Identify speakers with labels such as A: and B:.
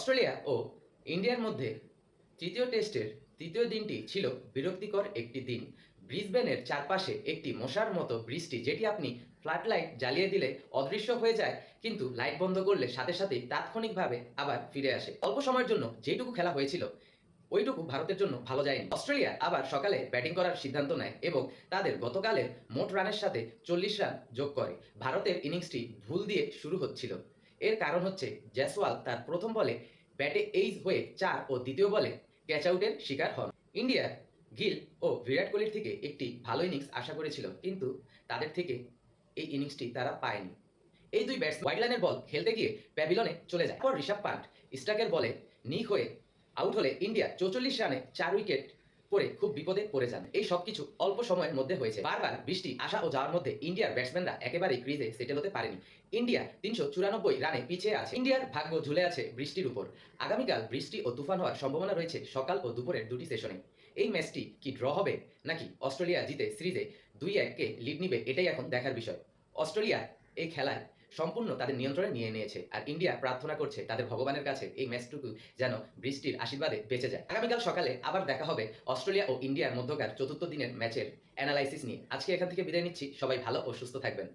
A: Australia ও ইন্ডিয়ার মধ্যে তৃতীয় টেস্টের তৃতীয় দিনটি ছিল বিরক্তিকর একটি দিন। ব্রিসবেনের চারপাশে একটি মশার মতো বৃষ্টি, যেটি আপনি ফ্লাড লাইট জ্বালিয়ে দিলে অদৃশ্য হয়ে যায়, কিন্তু লাইট বন্ধ করলে সাথে সাথেই তাৎক্ষণিকভাবে আবার ফিরে আসে। অল্প সময়ের জন্য যেটুকু খেলা হয়েছিল ওইটুকু ভারতের জন্য ভালো যায়নি। অস্ট্রেলিয়া আবার সকালে ব্যাটিং করার সিদ্ধান্ত নেয় এবং তাদের গতকালের মোট রানের সাথে 40 রান যোগ করে। ভারতের ইনিংসটি ভুল দিয়ে শুরু হচ্ছিল। এর কারণ হচ্ছে জয়সওয়াল তার প্রথম বলে ব্যাটে এইজ হয়ে 4 ও দ্বিতীয় বলে ক্যাচ আউটের শিকার হন। ইন্ডিয়া গিল ও বিরাট কোহলির থেকে একটি ভালো ইনিংস আশা করেছিল, কিন্তু তাদের থেকে এই ইনিংসটি তারা পায়নি। এই দুই ব্যাটসম্যান ওয়াইড লাইনের বল খেলতে গিয়ে প্যাভিলনে চলে যায়। পর ঋষভ পান্ট স্টাকের বলে নিক হয়ে আউট হলে ইন্ডিয়া 44 রানে 4 উইকেট পরে খুব বিপদে পড়ে যান। এই সবকিছু অল্প সময়ের মধ্যে হয়েছে। বারবার বৃষ্টি আসা ও যাওয়ার মধ্যে ইন্ডিয়ার ব্যাটসম্যানরা একেবারেই ক্রিজে সেটেল হতে পারেনি। ইন্ডিয়া 394 রানে পিছিয়ে আছে। ইন্ডিয়ার ভাগ্য ঝুলে আছে বৃষ্টির উপর। আগামীকাল বৃষ্টি ও তুফান হওয়ার সম্ভাবনা রয়েছে সকাল ও দুপুরের দুটি সেশনে। এই ম্যাচটি কি ড্র হবে নাকি অস্ট্রেলিয়া জিতে সিরিজে 2-1 লিড নিবে, এটাই এখন দেখার বিষয়। অস্ট্রেলিয়া এই খেলায় সম্পূর্ণ তাদের নিয়ন্ত্রণে নিয়ে নিয়েছে, আর ইন্ডিয়া প্রার্থনা করছে তাদের ভগবানের কাছে এই ম্যাচটুকু যেন বৃষ্টির আশীর্বাদে বেঁচে যায়। আগামীকাল সকালে আবার দেখা হবে অস্ট্রেলিয়া ও ইন্ডিয়ার মধ্যকার চতুর্থ দিনের ম্যাচের অ্যানালাইসিস নিয়ে। আজকে এখান থেকে বিদায় নিচ্ছি। সবাই ভালো ও সুস্থ থাকবেন।